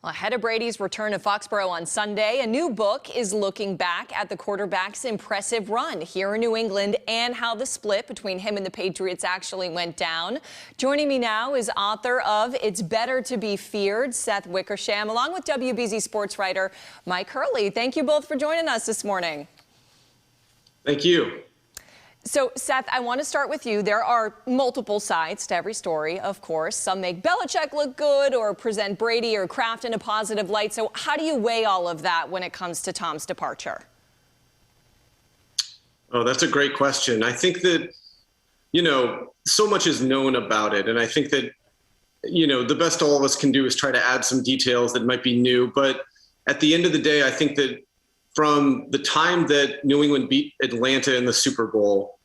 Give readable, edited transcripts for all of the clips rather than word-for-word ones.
Ahead of Brady's return to Foxborough on Sunday, a new book is looking back at the quarterback's impressive run here in New England and how the split between him and the Patriots actually went down. Joining me now is author of It's Better to Be Feared, Seth Wickersham, along with WBZ sports writer Mike Hurley. Thank you both for joining us this morning. Thank you. So, Seth, I want to start with you. There are multiple sides to every story, of course. Some make Belichick look good or present Brady or Kraft in a positive light. So how do you weigh all of that when it comes to Tom's departure? Oh, that's a great question. I think that, so much is known about it. And I think that, the best all of us can do is try to add some details that might be new. But at the end of the day, I think that from the time that New England beat Atlanta in the Super Bowl,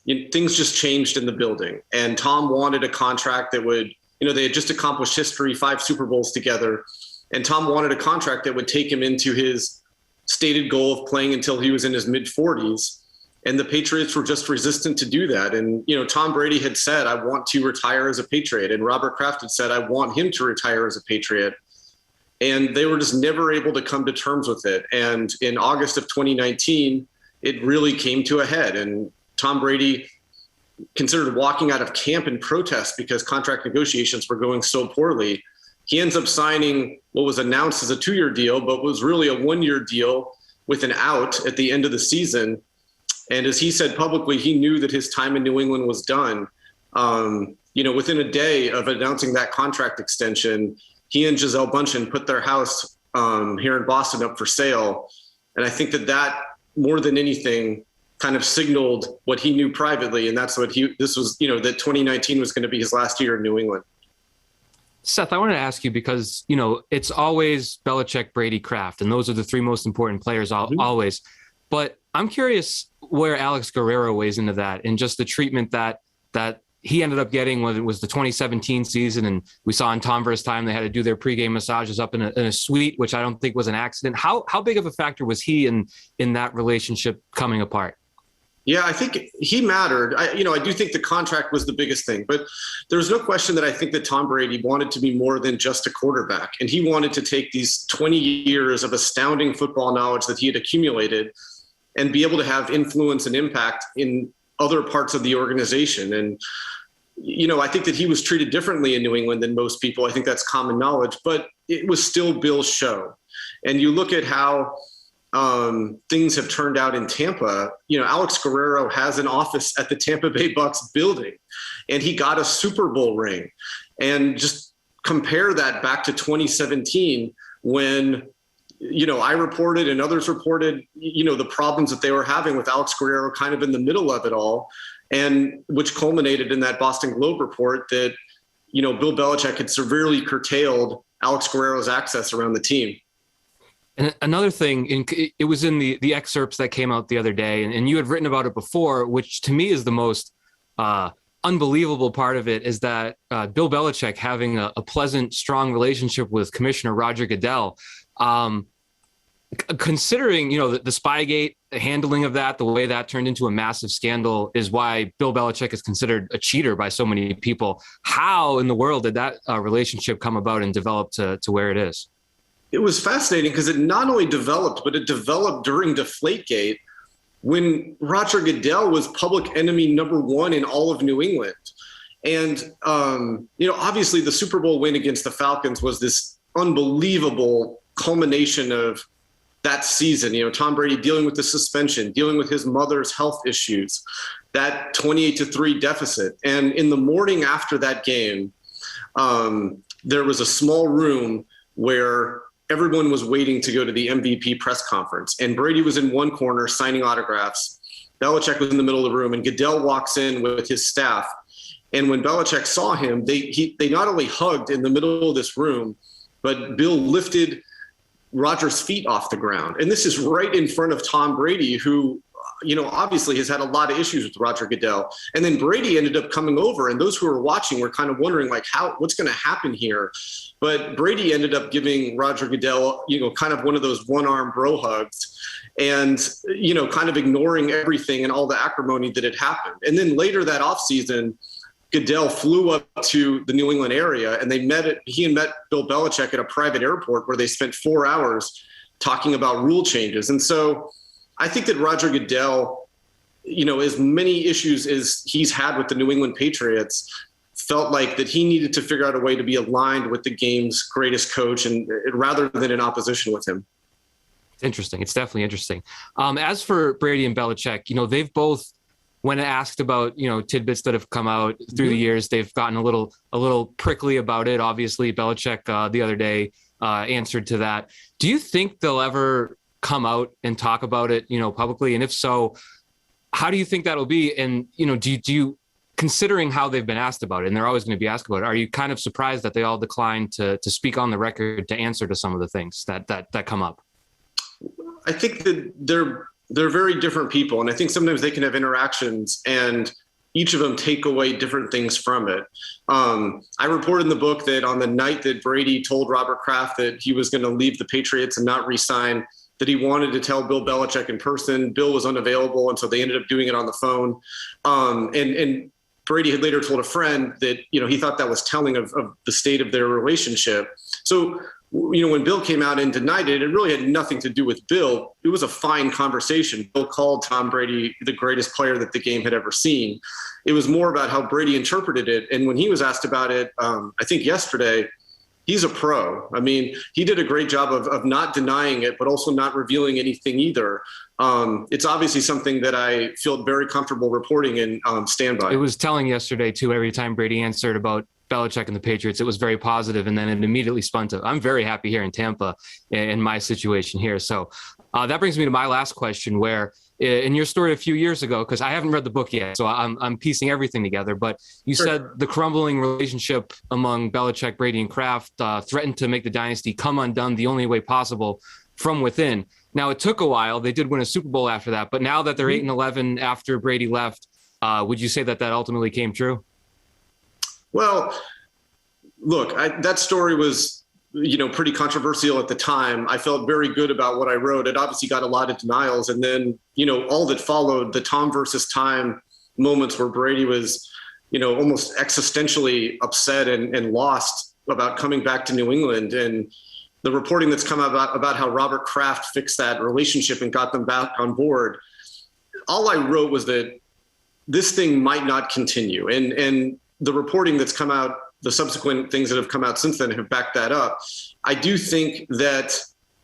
things just changed in the building. And Tom wanted a contract that would, they had just accomplished history, 5 Super Bowls together. And Tom wanted a contract that would take him into his stated goal of playing until he was in his mid-40s. And the Patriots were just resistant to do that. And, Tom Brady had said, I want to retire as a Patriot. And Robert Kraft had said, I want him to retire as a Patriot. And they were just never able to come to terms with it. And in August of 2019, it really came to a head. And Tom Brady considered walking out of camp in protest because contract negotiations were going so poorly. He ends up signing what was announced as a 2-year deal, but was really a 1-year deal with an out at the end of the season. And as he said publicly, he knew that his time in New England was done. Within a day of announcing that contract extension, he and Gisele Bündchen put their house here in Boston up for sale. And I think that more than anything kind of signaled what he knew privately. And that's what that 2019 was going to be his last year in New England. Seth, I wanted to ask you because, it's always Belichick, Brady, Kraft, and those are the 3 most important players always. But I'm curious where Alex Guerrero weighs into that and just the treatment that he ended up getting when it was the 2017 season. And we saw in Tom versus time, they had to do their pregame massages up in a suite, which I don't think was an accident. How big of a factor was he in that relationship coming apart? Yeah, I think he mattered. I do think the contract was the biggest thing, but there's no question that I think that Tom Brady wanted to be more than just a quarterback. And he wanted to take these 20 years of astounding football knowledge that he had accumulated and be able to have influence and impact in other parts of the organization. And, I think that he was treated differently in New England than most people. I think that's common knowledge, but it was still Bill's show. And you look at how things have turned out in Tampa. Alex Guerrero has an office at the Tampa Bay Bucks building, and he got a Super Bowl ring. And just compare that back to 2017 when I reported and others reported, the problems that they were having with Alex Guerrero kind of in the middle of it all, and which culminated in that Boston Globe report that, Bill Belichick had severely curtailed Alex Guerrero's access around the team. And another thing, it was in the excerpts that came out the other day, and you had written about it before, which to me is the most unbelievable part of it, is that Bill Belichick having a pleasant, strong relationship with Commissioner Roger Goodell. Considering, the Spygate, the handling of that, the way that turned into a massive scandal is why Bill Belichick is considered a cheater by so many people. How in the world did that relationship come about and develop to where it is? It was fascinating because it not only developed, but it developed during Deflategate when Roger Goodell was public enemy number 1 in all of New England. And, obviously the Super Bowl win against the Falcons was this unbelievable culmination of that season. Tom Brady dealing with the suspension, dealing with his mother's health issues, that 28-3 deficit. And in the morning after that game, there was a small room where everyone was waiting to go to the MVP press conference. And Brady was in one corner signing autographs. Belichick was in the middle of the room, and Goodell walks in with his staff. And when Belichick saw him, they not only hugged in the middle of this room, but Bill lifted Roger's feet off the ground. And this is right in front of Tom Brady, who, obviously has had a lot of issues with Roger Goodell. And then Brady ended up coming over, and those who were watching were kind of wondering, what's going to happen here? But Brady ended up giving Roger Goodell, kind of one of those one-arm bro hugs and, kind of ignoring everything and all the acrimony that had happened. And then later that offseason, Goodell flew up to the New England area, and he met Bill Belichick at a private airport where they spent 4 hours talking about rule changes. And so I think that Roger Goodell, as many issues as he's had with the New England Patriots, felt like that he needed to figure out a way to be aligned with the game's greatest coach, and rather than in opposition with him. It's interesting. It's definitely interesting. As for Brady and Belichick, they've both, when asked about, tidbits that have come out through the years, they've gotten a little prickly about it. Obviously, Belichick the other day answered to that. Do you think they'll ever come out and talk about it, publicly? And if so, how do you think that'll be? And, do you, considering how they've been asked about it, and they're always going to be asked about it, are you kind of surprised that they all declined to speak on the record to answer to some of the things that come up? I think that they're very different people. And I think sometimes they can have interactions and each of them take away different things from it. I reported in the book that on the night that Brady told Robert Kraft that he was going to leave the Patriots and not re-sign, that he wanted to tell Bill Belichick in person. Bill was unavailable, and so they ended up doing it on the phone. And Brady had later told a friend that, he thought that was telling of the state of their relationship. So, when Bill came out and denied it, it really had nothing to do with Bill. It was a fine conversation. Bill called Tom Brady the greatest player that the game had ever seen. It was more about how Brady interpreted it. And when he was asked about it, I think yesterday, he's a pro. I mean, he did a great job of not denying it, but also not revealing anything either. It's obviously something that I feel very comfortable reporting and stand by. It was telling yesterday, too, every time Brady answered about Belichick and the Patriots, it was very positive, and then it immediately spun to, I'm very happy here in Tampa in my situation here. So that brings me to my last question, where in your story a few years ago, because I haven't read the book yet, so I'm piecing everything together, but you said the crumbling relationship among Belichick, Brady, and Kraft threatened to make the dynasty come undone the only way possible, from within. Now, it took a while. They did win a Super Bowl after that, but now that they're 8-11 after Brady left, would you say that ultimately came true? Well, look, that story was, pretty controversial at the time. I felt very good about what I wrote. It obviously got a lot of denials. And then, all that followed, the Tom versus time moments where Brady was, almost existentially upset and lost about coming back to New England. And the reporting that's come about how Robert Kraft fixed that relationship and got them back on board. All I wrote was that this thing might not continue. And the reporting that's come out, the subsequent things that have come out since then have backed that up. I do think that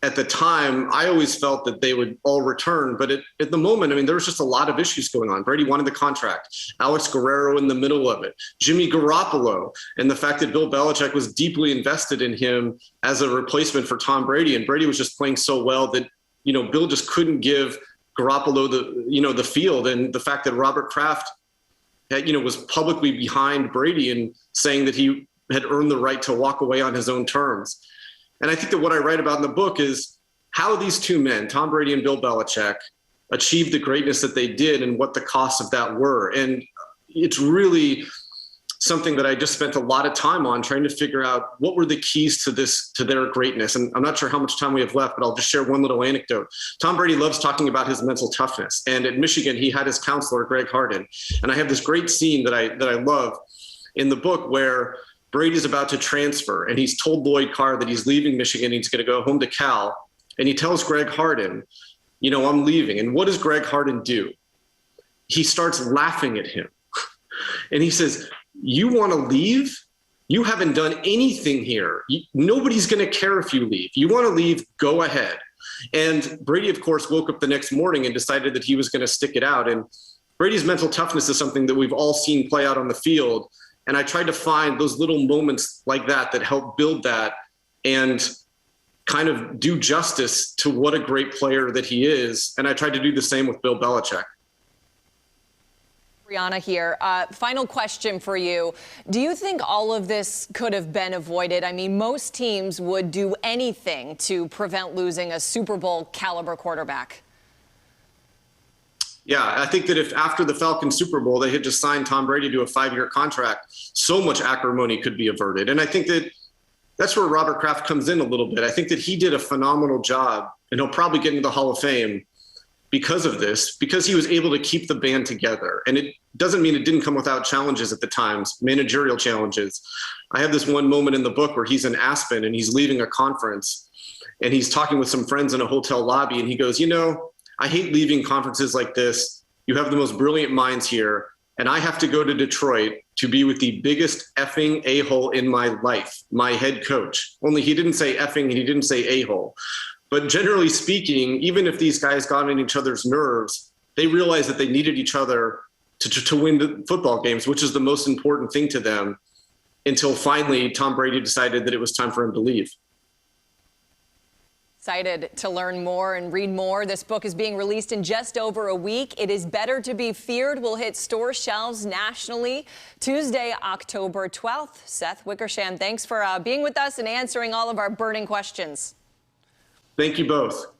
at the time, I always felt that they would all return. But at the moment, there was just a lot of issues going on. Brady wanted the contract, Alex Guerrero in the middle of it, Jimmy Garoppolo, and the fact that Bill Belichick was deeply invested in him as a replacement for Tom Brady. And Brady was just playing so well that, Bill just couldn't give Garoppolo the field. And the fact that Robert Kraft was publicly behind Brady and saying that he had earned the right to walk away on his own terms. And I think that what I write about in the book is how these two men, Tom Brady and Bill Belichick, achieved the greatness that they did and what the costs of that were. And it's really something that I just spent a lot of time on trying to figure out what were the keys to their greatness. And I'm not sure how much time we have left, but I'll just share one little anecdote. Tom Brady loves talking about his mental toughness. And at Michigan, he had his counselor, Greg Harden. And I have this great scene that I love in the book where Brady's about to transfer and he's told Lloyd Carr that he's leaving Michigan. He's going to go home to Cal. And he tells Greg Harden, I'm leaving. And what does Greg Harden do? He starts laughing at him. And he says, you want to leave? You haven't done anything here. Nobody's going to care if you leave. You want to leave? Go ahead. And Brady, of course, woke up the next morning and decided that he was going to stick it out. And Brady's mental toughness is something that we've all seen play out on the field. And I tried to find those little moments like that help build that and kind of do justice to what a great player that he is. And I tried to do the same with Bill Belichick. Brianna here. Final question for you. Do you think all of this could have been avoided? Most teams would do anything to prevent losing a Super Bowl caliber quarterback. Yeah, I think that if after the Falcons Super Bowl, they had just signed Tom Brady to a 5-year contract, so much acrimony could be averted. And I think that that's where Robert Kraft comes in a little bit. I think that he did a phenomenal job, and he'll probably get into the Hall of Fame because of this, because he was able to keep the band together. And it doesn't mean it didn't come without challenges at the times, managerial challenges. I have this one moment in the book where he's in Aspen and he's leaving a conference and he's talking with some friends in a hotel lobby. And he goes, you know, I hate leaving conferences like this. You have the most brilliant minds here. And I have to go to Detroit to be with the biggest effing a-hole in my life, my head coach. Only he didn't say effing and he didn't say a-hole. But generally speaking, even if these guys got on each other's nerves, they realized that they needed each other to win the football games, which is the most important thing to them, until finally Tom Brady decided that it was time for him to leave. Excited to learn more and read more. This book is being released in just over a week. It is Better to Be Feared will hit store shelves nationally Tuesday, October 12th. Seth Wickersham, thanks for being with us and answering all of our burning questions. Thank you both.